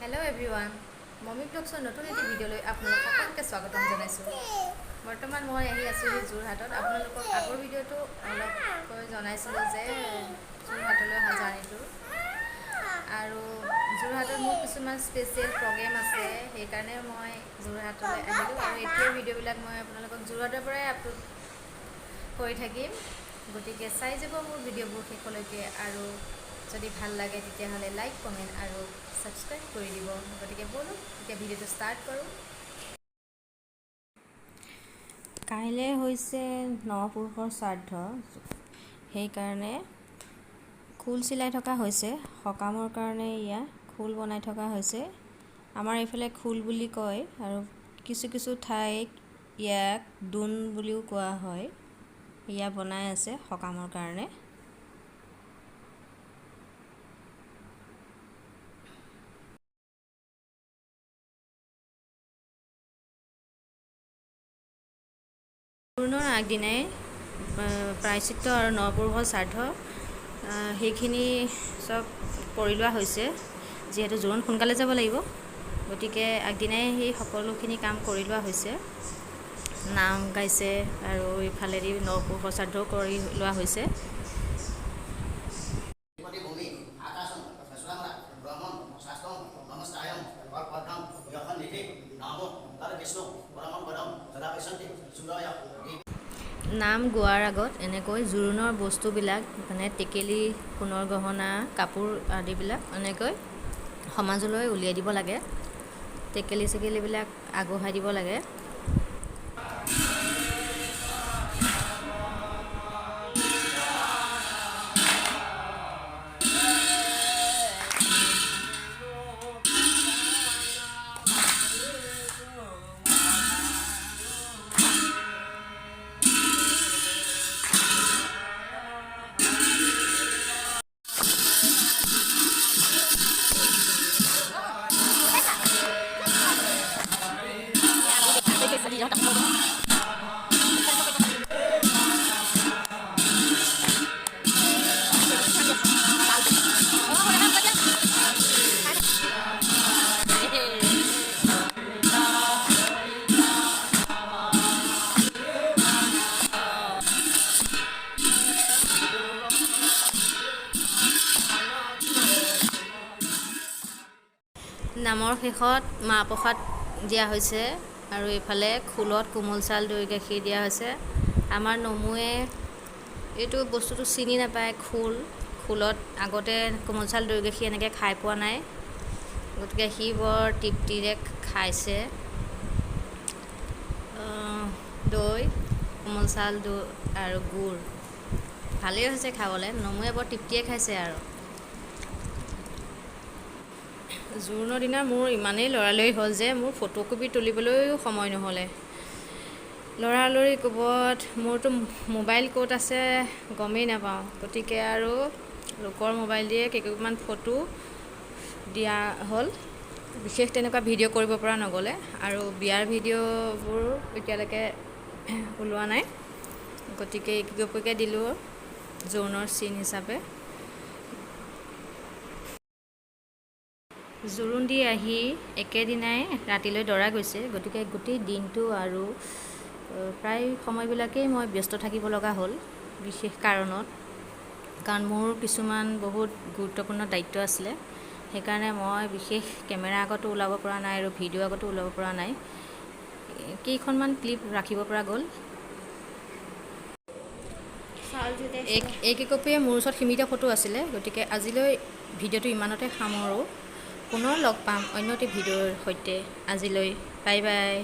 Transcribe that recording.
Hello everyone mummy ब्लग्सर नतुन एटी भिडिओ आपलोक सकलोके स्वागतम जनाइছোঁ। बर्तमान मैं आहि आছোঁ जोरहाटत। आपलोকক आगर भिडिओটো अलपকৈ जनाइছিলোঁ जे जोरहाटলৈ অহা জাৰ্নিটো আৰু जोरहाटত মোৰ কিছুমান স্পেচিয়েল প্ৰগ্ৰেম আছে, সেইকাৰণে মই যোৰহাটলৈ আহিলোঁ আৰু এতিয়া ভিডিঅ'বিলাক মই আপোনালোকক যোৰহাটৰ পৰাই আপলোড কৰি থাকিম। গতিকে চাই যাব মোৰ ভিডিঅ'বোৰ শেষলৈকে আৰু যদি ভাল লাগে তেতিয়াহ'লে লাইক কমেণ্ট আৰু সাবস্ক্ৰাইব কৰে দিব। গতিকে বলুন এতিয়া ভিডিওটো স্টাৰ্ট কৰোঁ। কাইলৈ হৈছে নপুৰুষৰ শ্ৰাদ্ধ, সেইকাৰণে খোল চিলাই থকা হৈছে। সকামৰ কাৰণে ইয়াত খোল বনাই থকা হৈছে। আমাৰ এইফালে খোল বুলি কয় আৰু কিছু কিছু ঠাইত ইয়াক দোন বুলিও কোৱা হয়। ইয়া বনাই আছে সকামৰ কাৰণে। জোৰোণৰ আগদিনাই প্ৰায়শ্চিত্ত আৰু নপুৰুষৰ শ্ৰাদ্ধ সেইখিনি চব কৰি লোৱা হৈছে। যিহেতু জোৰোণ সোনকালে যাব লাগিব, গতিকে আগদিনাই সেই সকলোখিনি কাম কৰি লোৱা হৈছে। নাম গাইছে আৰু ইফালেদি নপুৰুষৰ শ্ৰাদ্ধও কৰি লোৱা হৈছে। নাম গোৱাৰ আগত এনেকৈ জোৰোণৰ বস্তুবিলাক মানে টেকেলি, সোণৰ গহনা, কাপোৰ আদিবিলাক এনেকৈ সমাজলৈ উলিয়াই দিব লাগে। টেকেলি চেকেলিবিলাক আগবঢ়াই দিব লাগে। নামৰ শেষত মাহ প্ৰসাদ দিয়া হৈছে আৰু এইফালে খোলত কোমল চাউল, দৈ গাখীৰ দিয়া হৈছে। আমাৰ নমুৱে এইটো বস্তুটো চিনি নাপায়। খোলত আগতে কোমল চাউল, দৈ গাখীৰ এনেকৈ খাই পোৱা নাই, গতিকে সি বৰ তৃপ্তিৰে খাইছে। দৈ, কোমল চাউল, দৈ আৰু গুড় ভালেই হৈছে খাবলৈ। নমুৱে বৰ তৃপ্তিয়ে খাইছে আৰু। জোৰোণৰ দিনা মোৰ ইমানেই লৰালৰি হ'ল যে মোৰ ফটোকপি তুলিবলৈও সময় নহ'লে। লৰালৰি কোবত মোৰতো মোবাইল ক'ত আছে গমেই নাপাওঁ। গতিকে আৰু লোকৰ মোবাইল দিয়ে কেইকপিমান ফটো দিয়া হ'ল। বিশেষ তেনেকুৱা ভিডিঅ' কৰিব পৰা নগ'লে আৰু বিয়াৰ ভিডিঅ'বোৰ এতিয়ালৈকে ওলোৱা নাই। গতিকে এইকেইকপিকে দিলোঁ জোৰোণৰ চিন হিচাপে। জোৰোণ দি আহি একেদিনাই ৰাতিলৈ দৰা গৈছে। গতিকে গোটেই দিনটো আৰু প্ৰায় সময়বিলাকেই মই ব্যস্ত থাকিব লগা হ'ল বিশেষ কাৰণত। কাৰণ মোৰ কিছুমান বহুত গুৰুত্বপূৰ্ণ দায়িত্ব আছিলে। সেইকাৰণে মই বিশেষ কেমেৰা আগতো ওলাব পৰা নাই আৰু ভিডিঅ' আগতো ওলাব পৰা নাই। কেইখনমান ক্লিপ ৰাখিব পৰা গ'ল। এইকেইকপিয়ে মোৰ ওচৰত সীমিত ফটো আছিলে। গতিকে আজিলৈ ভিডিঅ'টো ইমানতে সামৰোঁ। পুনৰ লগ পাম অন্য এটি ভিডিঅ'ৰ সৈতে। আজিলৈ বাই বাই।